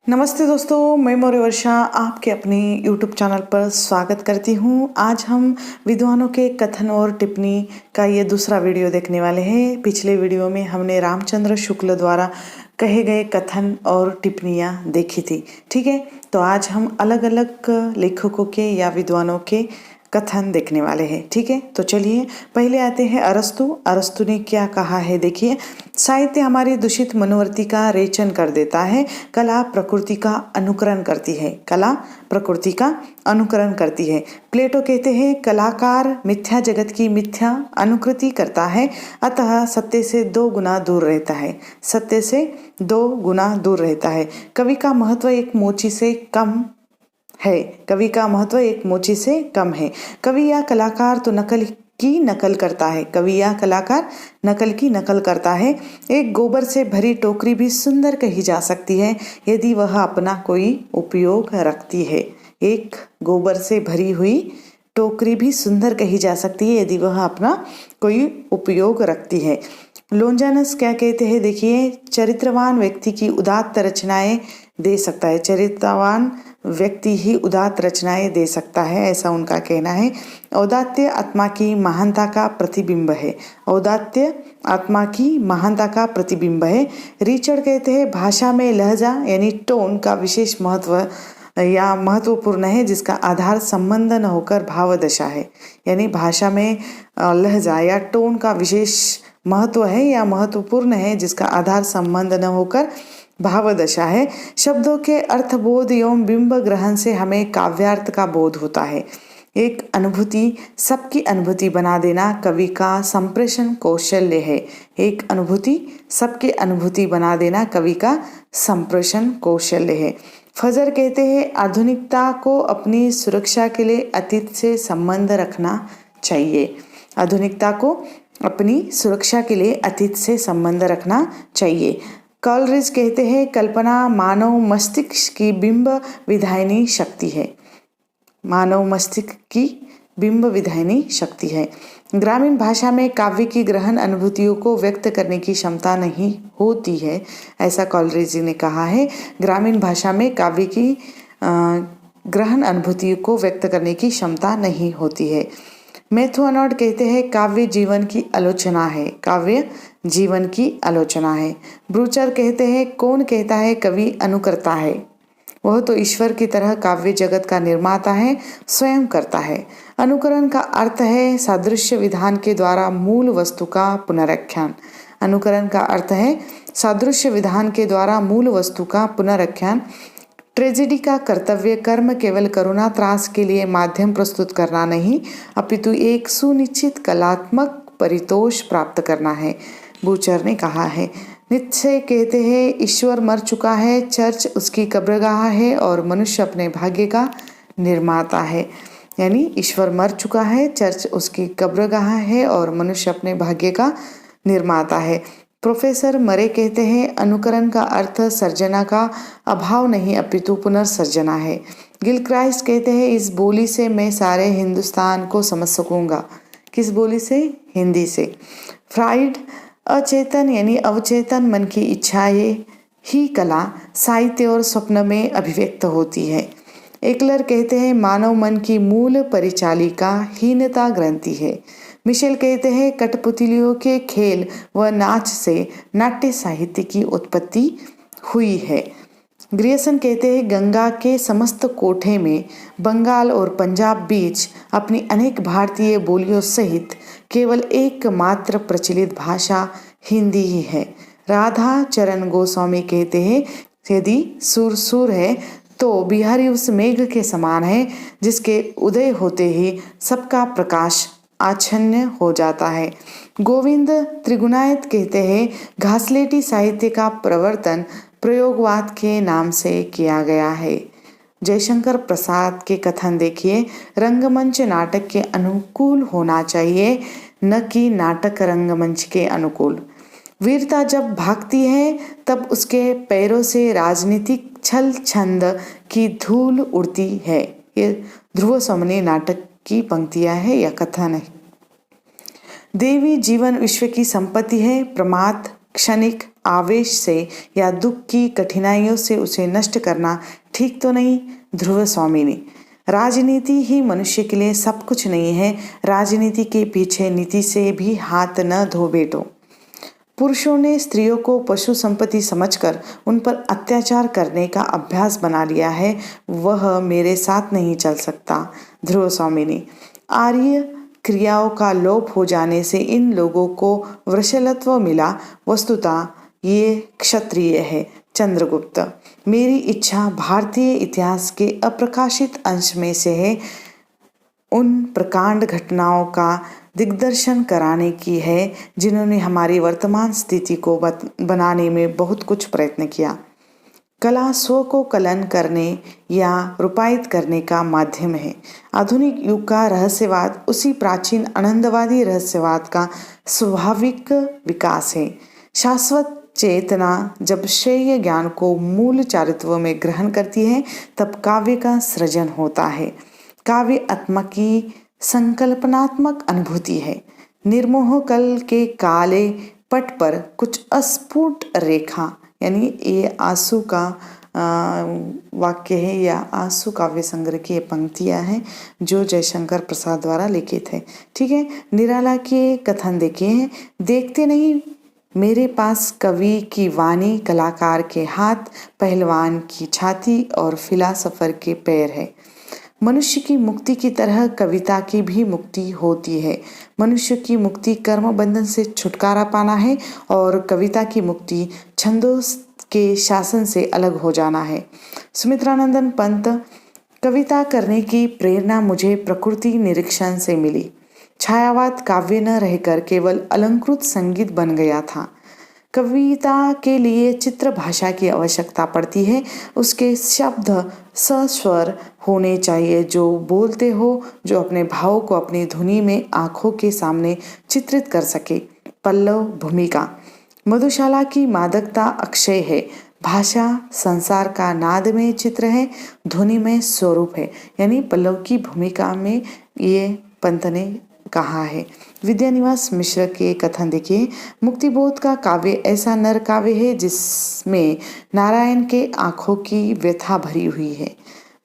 नमस्ते दोस्तों, मैं मौर्य वर्षा आपके अपने YouTube चैनल पर स्वागत करती हूँ। आज हम विद्वानों के कथन और टिप्पणी का ये दूसरा वीडियो देखने वाले हैं। पिछले वीडियो में हमने रामचंद्र शुक्ल द्वारा कहे गए कथन और टिप्पणियाँ देखी थी। ठीक है, तो आज हम अलग अलग लेखकों के या विद्वानों के कथन देखने वाले हैं। ठीक है, तो चलिए पहले आते हैं अरस्तु। अरस्तु ने क्या कहा है, देखिए। साहित्य हमारी दूषित मनोवृत्ति का रेचन कर देता है। कला प्रकृति का अनुकरण करती है। कला प्रकृति का अनुकरण करती है। प्लेटो कहते हैं कलाकार मिथ्या जगत की मिथ्या अनुकृति करता है, अतः सत्य से 2 गुना दूर रहता है। सत्य से 2 गुना दूर रहता है। कवि का महत्व एक मोची से कम है। कवि का महत्व एक मोची से कम है। कवि या कलाकार तो नकल की नकल करता है। कवि या कलाकार नकल की नकल करता है। एक गोबर से भरी टोकरी भी सुंदर कही जा सकती है यदि वह अपना कोई उपयोग रखती है। एक गोबर से भरी हुई टोकरी भी सुंदर कही जा सकती है यदि वह अपना कोई उपयोग रखती है। लोंजानस क्या कहते हैं, देखिए। चरित्रवान व्यक्ति की उदात्त रचनाएं दे सकता है। चरित्रवान व्यक्ति ही उदात्त रचनाएं दे सकता है, ऐसा उनका कहना है। औदात्य आत्मा की महानता का प्रतिबिंब है। औदात्य आत्मा की महानता का प्रतिबिंब है। रिचर्ड कहते हैं भाषा में लहजा यानी टोन का विशेष महत्व या महत्वपूर्ण है, जिसका आधार संबंध न होकर भावदशा है। यानी भाषा में लहजा या टोन का विशेष महत्व है या महत्वपूर्ण है, जिसका आधार संबंध न होकर भावदशा है। शब्दों के अर्थबोध एवं बिंब ग्रहण से हमें काव्यार्थ का बोध होता है। एक अनुभूति सबकी अनुभूति बना देना कवि का संप्रेषण कौशल्य है। एक अनुभूति सबकी अनुभूति बना देना कवि का संप्रेषण कौशल्य है। फजर कहते हैं आधुनिकता को अपनी सुरक्षा के लिए अतीत से संबंध रखना चाहिए। आधुनिकता को अपनी सुरक्षा के लिए अतीत से संबंध रखना चाहिए। कॉलरिज कहते हैं कल्पना मानव मस्तिष्क की बिंब विधायनी शक्ति है। मानव मस्तिष्क की बिंब विधायनी शक्ति है। ग्रामीण भाषा में काव्य की ग्रहण अनुभूतियों को व्यक्त करने की क्षमता नहीं होती है, ऐसा कॉलरिज ने कहा है। ग्रामीण भाषा में काव्य की ग्रहण अनुभूतियों को व्यक्त करने की क्षमता नहीं होती है। मैथ्यू अर्नोल्ड कहते हैं काव्य जीवन की आलोचना है। काव्य जीवन की आलोचना है। ब्रूचर कहते हैं कौन कहता है कवि अनुकर्ता है, वह तो ईश्वर की तरह काव्य जगत का निर्माता है, स्वयं करता है। अनुकरण का अर्थ है सादृश्य विधान के द्वारा मूल वस्तु का पुनर्व्याख्यान। अनुकरण का अर्थ है सादृश्य विधान के द्वारा मूल वस्तु का पुनर्व्याख्यान। ट्रेजेडी का कर्तव्य कर्म केवल करुणा त्रास के लिए माध्यम प्रस्तुत करना नहीं, अपितु एक सुनिश्चित कलात्मक परितोष प्राप्त करना है, बूचर ने कहा है। नित्शे कहते हैं ईश्वर मर चुका है, चर्च उसकी कब्रगाह है और मनुष्य अपने भाग्य का निर्माता है। यानी ईश्वर मर चुका है, चर्च उसकी कब्रगाह है और मनुष्य अपने भाग्य का निर्माता है। प्रोफेसर मरे कहते हैं अनुकरण का अर्थ सर्जना का अभाव नहीं अपितु पुनर्सर्जना है। गिलक्राइस्ट कहते हैं इस बोली से मैं सारे हिंदुस्तान को समझ सकूंगा। किस बोली से? हिंदी से। फ्राइड अचेतन यानी अवचेतन मन की इच्छाएं ही कला, साहित्य और स्वप्न में अभिव्यक्त होती है। एकलर कहते हैं मानव मन की मूल परिचालिका हीनता ग्रंथि है। मिशेल कहते हैं कठपुतलियों के खेल व नाच से नाट्य साहित्य की उत्पत्ति हुई है। ग्रियर्सन कहते हैं गंगा के समस्त कोठे में बंगाल और पंजाब बीच अपनी अनेक भारतीय बोलियों सहित केवल एकमात्र प्रचलित भाषा हिंदी ही है। राधा चरण गोस्वामी कहते हैं यदि सुर सुर है तो बिहारी उस मेघ के समान है जिसके उदय होते ही सबका प्रकाश आच्छन्न हो जाता है। गोविंद त्रिगुणायत कहते हैं घासलेटी साहित्य का प्रवर्तन प्रयोगवाद के नाम से किया गया है। जयशंकर प्रसाद के कथन देखिए, रंगमंच नाटक के अनुकूल होना चाहिए, न कि नाटक रंगमंच के अनुकूल। वीरता जब भागती है तब उसके पैरों से राजनीतिक छल छंद की धूल उड़ती है। ये ध्रुव समने नाटक की पंक्तियां है या कथन है। देवी जीवन विश्व की संपत्ति है, प्रमाद क्षणिक आवेश से या दुख की कठिनाइयों से उसे नष्ट करना ठीक तो नहीं। ध्रुव स्वामिनी। राजनीति ही मनुष्य के लिए सब कुछ नहीं है। राजनीति के पीछे नीति से भी हाथ न धो बेटो। पुरुषों ने स्त्रियों को पशु संपत्ति समझकर उन पर अत्याचार करने का अभ्यास बना लिया है। वह मेरे साथ नहीं चल सकता। ध्रुव स्वामिनी। आर्य क्रियाओं का लोप हो जाने से इन लोगों को वृषलत्व मिला। वस्तुतः ये क्षत्रिय है। चंद्रगुप्त। मेरी इच्छा भारतीय इतिहास के अप्रकाशित अंश में से है। उन प्रकांड घटनाओं का दिग्दर्शन कराने की है जिन्होंने हमारी वर्तमान स्थिति को बनाने में बहुत कुछ प्रयत्न किया। कला स्व को कलन करने या रूपायित करने का माध्यम है। आधुनिक युग का रहस्यवाद उसी प्राचीन आनंदवादी रहस्यवाद का स्वाभाविक विकास है। शाश्वत चेतना जब श्रेय ज्ञान को मूल चारित्व में ग्रहण करती है तब काव्य का सृजन होता है। काव्य आत्मा की संकल्पनात्मक अनुभूति है। निर्मोह कल के काले पट पर कुछ अस्फुट रेखा, यानी ये आंसू का वाक्य है या आंसू काव्य संग्रह की ये पंक्तियाँ हैं जो जयशंकर प्रसाद द्वारा लिखित है। ठीक है। निराला के कथन देखिए। देखते नहीं मेरे पास कवि की वाणी, कलाकार के हाथ, पहलवान की छाती और फिलासफर के पैर है। मनुष्य की मुक्ति की तरह कविता की भी मुक्ति होती है। मनुष्य की मुक्ति कर्म बंधन से छुटकारा पाना है और कविता की मुक्ति छंदों के शासन से अलग हो जाना है। सुमित्रानंदन पंत। कविता करने की प्रेरणा मुझे प्रकृति निरीक्षण से मिली। छायावाद काव्य न रहकर केवल अलंकृत संगीत बन गया था। कविता के लिए चित्र भाषा की आवश्यकता पड़ती है। उसके शब्द सस्वर होने चाहिए, जो बोलते हो, जो अपने भावों को अपनी धुनी में आंखों के सामने चित्रित कर सके। पल्लव भूमिका। मधुशाला की मादकता अक्षय है। भाषा संसार का नाद में चित्र है, ध्वनि में स्वरूप है। यानी पल्लव की भूमिका में ये पंत ने कहा है। विद्यानिवास मिश्र के कथन देखिए। मुक्तिबोध का काव्य ऐसा नर काव्य है जिसमें नारायण के आंखों की व्यथा भरी हुई है।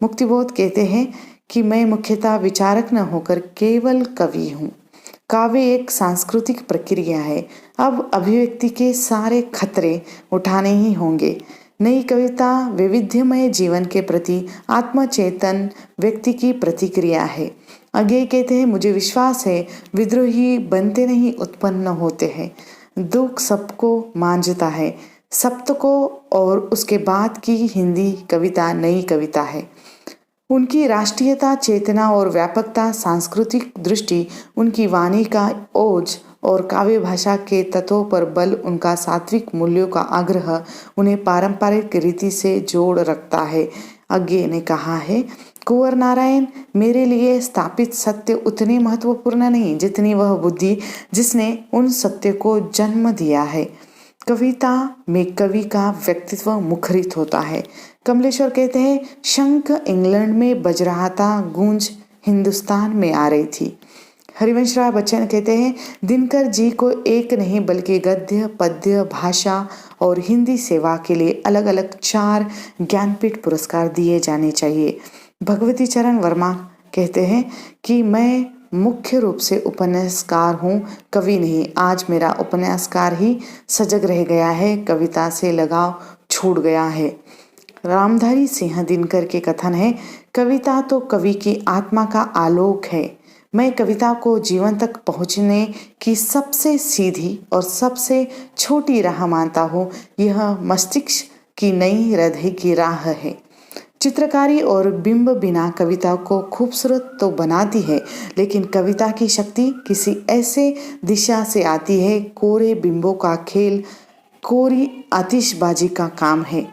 मुक्तिबोध कहते हैं कि मैं मुख्यतः विचारक न होकर केवल कवि हूँ। काव्य एक सांस्कृतिक प्रक्रिया है। अब अभिव्यक्ति के सारे खतरे उठाने ही होंगे। नई कविता वैविध्यमय जीवन के प्रति आत्मचेतन व्यक्ति की प्रतिक्रिया है। आगे कहते हैं, मुझे विश्वास है विद्रोही बनते नहीं उत्पन्न होते हैं। दुख सबको मांझता है, सप्त को, और उसके बाद की हिंदी कविता नई कविता है। उनकी राष्ट्रीयता, चेतना और व्यापकता, सांस्कृतिक दृष्टि, उनकी वाणी का ओज और काव्य भाषा के तत्वों पर बल, उनका सात्विक मूल्यों का आग्रह उन्हें पारंपरिक रीति से जोड़ रखता है। आगे ने कहा है, कुंवर नारायण, मेरे लिए स्थापित सत्य उतने महत्वपूर्ण नहीं जितनी वह बुद्धि जिसने उन सत्य को जन्म दिया है। कविता में कवि का व्यक्तित्व मुखरित होता है। कमलेश्वर कहते हैं, शंख इंग्लैंड में बज रहा था, गूंज हिंदुस्तान में आ रही थी। हरिवंश राय बच्चन कहते हैं, दिनकर जी को एक नहीं बल्कि गद्य, पद्य, भाषा और हिंदी सेवा के लिए अलग अलग 4 ज्ञानपीठ पुरस्कार दिए जाने चाहिए। भगवती चरण वर्मा कहते हैं कि मैं मुख्य रूप से उपन्यासकार हूँ, कवि नहीं। आज मेरा उपन्यासकार ही सजग रह गया है, कविता से लगाव छूट गया है। रामधारी सिंह दिनकर के कथन है, कविता तो कवि की आत्मा का आलोक है। मैं कविता को जीवन तक पहुँचने की सबसे सीधी और सबसे छोटी राह मानता हूँ। यह मस्तिष्क की नई हृदय की राह है। चित्रकारी और बिंब बिना कविता को खूबसूरत तो बनाती है, लेकिन कविता की शक्ति किसी ऐसे दिशा से आती है। कोरे बिंबों का खेल कोरी आतिशबाजी का काम है।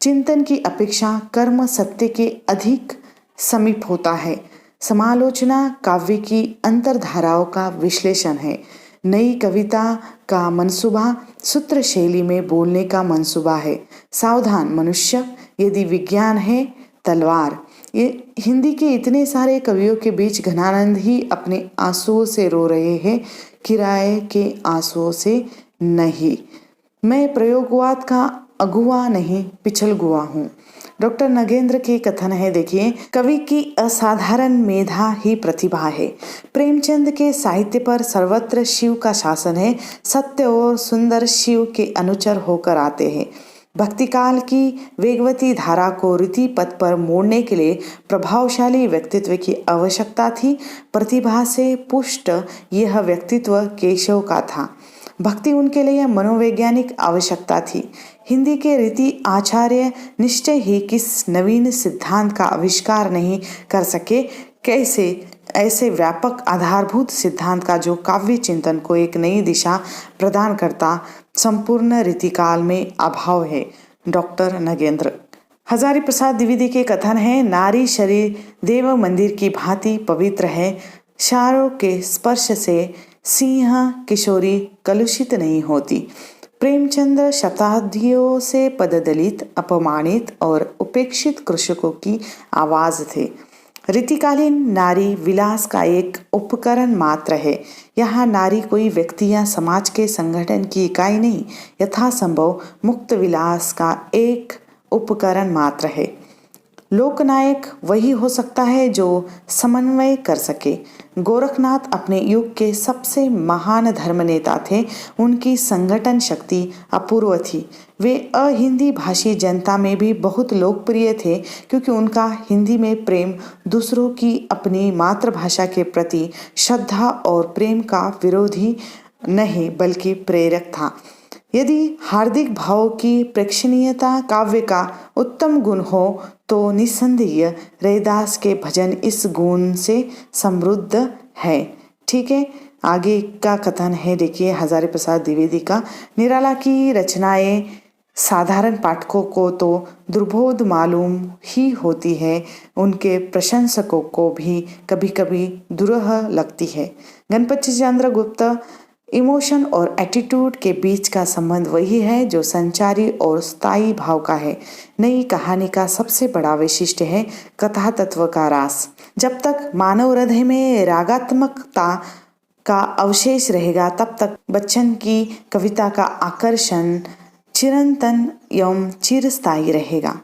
चिंतन की अपेक्षा कर्म सत्य के अधिक समीप होता है। समालोचना काव्य की अंतर्धाराओं का विश्लेषण है। नई कविता का मंसूबा सूत्र शैली में बोलने का मंसूबा है। सावधान मनुष्य, यदि विज्ञान है तलवार। ये हिंदी के इतने सारे कवियों के बीच घनानंद ही अपने आंसुओं से रो रहे हैं, किराए के आंसुओं से नहीं। मैं प्रयोगवाद का अगुआ नहीं पिछलगुआ हूँ। डॉक्टर नगेंद्र के कथन है, देखिए, कवि की असाधारण मेधा ही प्रतिभा है। प्रेमचंद के साहित्य पर सर्वत्र शिव का शासन है। सत्य और सुंदर शिव के अनुचर होकर आते हैं। भक्तिकाल की वेगवती धारा को रीति पथ पर मोड़ने के लिए प्रभावशाली व्यक्तित्व की आवश्यकता थी। प्रतिभा से पुष्ट यह व्यक्तित्व केशव का था। भक्ति उनके लिए मनोवैज्ञानिक आवश्यकता थी। हिंदी के रीति आचार्य निश्चय ही किस नवीन सिद्धांत का आविष्कार नहीं कर सके, कैसे ऐसे व्यापक आधारभूत सिद्धांत का जो काव्य चिंतन को एक नई दिशा प्रदान करता संपूर्ण रीतिकाल में अभाव है। डॉक्टर नगेंद्र। हजारी प्रसाद द्विवेदी के कथन है, नारी शरीर देव मंदिर की भांति पवित्र है। शारों के स्पर्श से सिंह किशोरी कलुषित नहीं होती। प्रेमचंद शताब्दियों से पददलित, अपमानित और उपेक्षित कृषकों की आवाज थे। रीतिकालीन नारी विलास का एक उपकरण मात्र है। यहाँ नारी कोई व्यक्ति या समाज के संगठन की इकाई नहीं, यथासंभव मुक्त विलास का एक उपकरण मात्र है। लोकनायक वही हो सकता है जो समन्वय कर सके। गोरखनाथ अपने युग के सबसे महान धर्म नेता थे। उनकी संगठन शक्ति अपूर्व थी। वे अहिंदी भाषी जनता में भी बहुत लोकप्रिय थे, क्योंकि उनका हिंदी में प्रेम दूसरों की अपनी मातृभाषा के प्रति श्रद्धा और प्रेम का विरोधी नहीं बल्कि प्रेरक था। यदि हार्दिक भाव की प्रेक्षणीयता काव्य का उत्तम गुण हो तो निस्संदेह रैदास के भजन इस गुण से समृद्ध है। ठीक है, आगे का कथन है, देखिए, हजारी प्रसाद द्विवेदी का। निराला की रचनाएं साधारण पाठकों को तो दुर्बोध मालूम ही होती है, उनके प्रशंसकों को भी कभी कभी दुरूह लगती है। गणपति चंद्र गुप्त। इमोशन और एटीट्यूड के बीच का संबंध वही है जो संचारी और स्थायी भाव का है। नई कहानी का सबसे बड़ा वैशिष्ट्य है कथा तत्व का रास। जब तक मानव हृदय में रागात्मकता का अवशेष रहेगा, तब तक बच्चन की कविता का आकर्षण चिरंतन एवं चिरस्थायी रहेगा।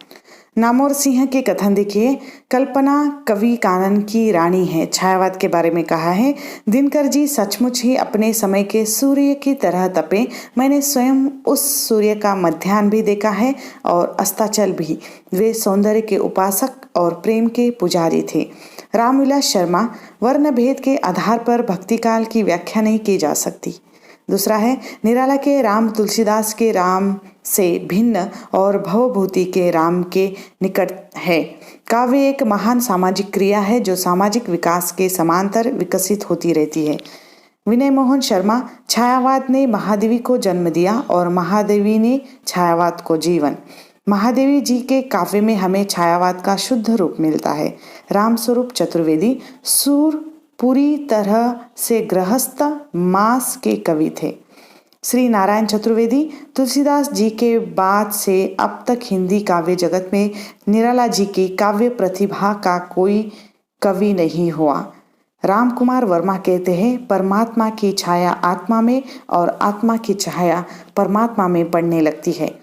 नामोर सिंह के कथन देखिए, कल्पना कवि कानन की रानी है। छायावाद के बारे में कहा है, दिनकर जी सचमुच ही अपने समय के सूर्य की तरह तपे। मैंने स्वयं उस सूर्य का मध्याह्न भी देखा है और अस्ताचल भी। वे सौंदर्य के उपासक और प्रेम के पुजारी थे। रामविलास शर्मा। वर्ण भेद के आधार पर भक्तिकाल की व्याख्या नहीं की जा सकती। दूसरा है, निराला के राम तुलसीदास के राम से भिन्न और भवभूति के राम के निकट है। काव्य एक महान सामाजिक क्रिया है जो सामाजिक विकास के समांतर विकसित होती रहती है। विनय मोहन शर्मा। छायावाद ने महादेवी को जन्म दिया और महादेवी ने छायावाद को जीवन। महादेवी जी के काव्य में हमें छायावाद का शुद्ध रूप मिलता है। रामस्वरूप चतुर्वेदी। सूर पूरी तरह से गृहस्थ मास के कवि थे। श्री नारायण चतुर्वेदी। तुलसीदास जी के बाद से अब तक हिंदी काव्य जगत में निराला जी की काव्य प्रतिभा का कोई कवि नहीं हुआ। राम कुमार वर्मा कहते हैं, परमात्मा की छाया आत्मा में और आत्मा की छाया परमात्मा में पड़ने लगती है।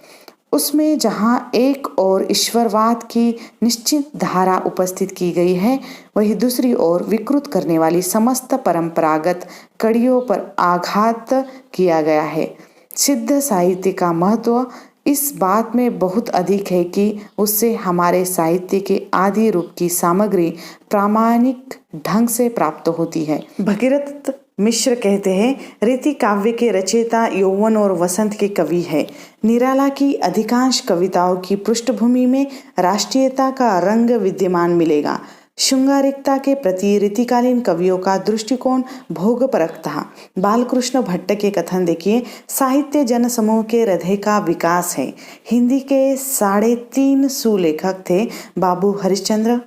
उसमें जहाँ एक और ईश्वरवाद की निश्चित धारा उपस्थित की गई है, वही दूसरी ओर विकृत करने वाली समस्त परंपरागत कड़ियों पर आघात किया गया है। सिद्ध साहित्य का महत्व इस बात में बहुत अधिक है कि उससे हमारे साहित्य के आदि रूप की सामग्री प्रामाणिक ढंग से प्राप्त होती है। भगीरथ मिश्र कहते हैं, रीति काव्य के रचयिता यौवन और वसंत के कवि है। निराला की अधिकांश कविताओं की पृष्ठभूमि में राष्ट्रीयता का रंग विद्यमान मिलेगा। शृंगारिकता के प्रति रीतिकालीन कवियों का दृष्टिकोण भोगपरक था। बालकृष्ण भट्ट के कथन देखिए, साहित्य जन समूह के हृदय का विकास है। हिंदी के 3.5 सुलेखक थे। बाबू हरिश्चंद्र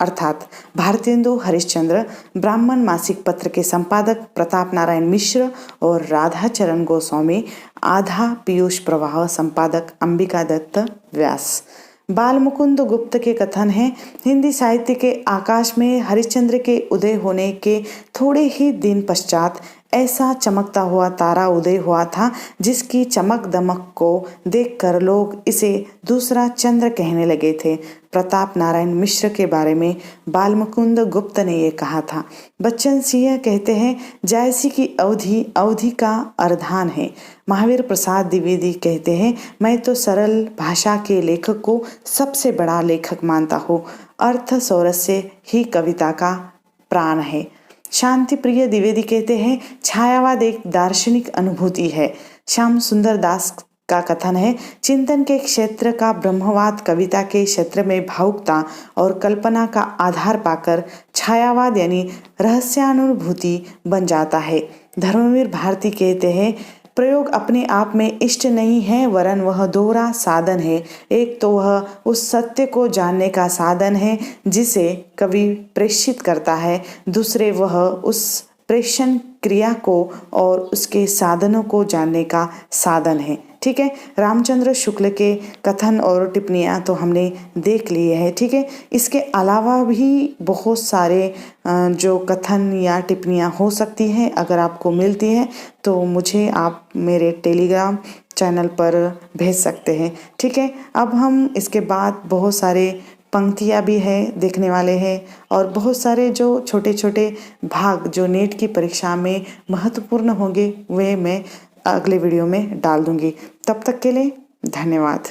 अर्थात भारतेंदु हरिश्चंद्र, ब्राह्मण मासिक पत्र के संपादक प्रताप नारायण मिश्र और राधाचरण गोस्वामी, आधा पीयूष प्रवाह संपादक अंबिका दत्त व्यास। बाल मुकुंद गुप्त के कथन है, हिंदी साहित्य के आकाश में हरिश्चंद्र के उदय होने के थोड़े ही दिन पश्चात ऐसा चमकता हुआ तारा उदय हुआ था जिसकी चमक दमक को देखकर लोग इसे दूसरा चंद्र कहने लगे थे। प्रताप नारायण मिश्र के बारे में बालमुकुंद गुप्त ने ये कहा था। बच्चन सिंह कहते हैं, जायसी की अवधि अवधि का अर्धान है। महावीर प्रसाद द्विवेदी कहते हैं, मैं तो सरल भाषा के लेखक को सबसे बड़ा लेखक मानता हूँ। अर्थ सौरस्य ही कविता का प्राण है। शांति प्रिय द्विवेदी कहते हैं, छायावाद एक दार्शनिक अनुभूति है। श्याम सुंदर दास का कथन है, चिंतन के क्षेत्र का ब्रह्मवाद कविता के क्षेत्र में भावुकता और कल्पना का आधार पाकर छायावाद यानी रहस्यानुभूति बन जाता है। धर्मवीर भारती कहते हैं, प्रयोग अपने आप में इष्ट नहीं है, वरन वह दोहरा साधन है। एक तो वह उस सत्य को जानने का साधन है जिसे कवि प्रेषित करता है, दूसरे वह उस प्रेषण क्रिया को और उसके साधनों को जानने का साधन है। ठीक है, रामचंद्र शुक्ल के कथन और टिप्पणियाँ तो हमने देख लिए हैं। ठीक है, इसके अलावा भी बहुत सारे जो कथन या टिप्पणियाँ हो सकती हैं, अगर आपको मिलती हैं तो मुझे आप मेरे टेलीग्राम चैनल पर भेज सकते हैं। ठीक है, अब हम इसके बाद बहुत सारे पंक्तियाँ भी है देखने वाले हैं और बहुत सारे जो छोटे छोटे भाग जो नेट की परीक्षा में महत्वपूर्ण होंगे वे मैं अगले वीडियो में डाल दूंगी। तब तक के लिए धन्यवाद।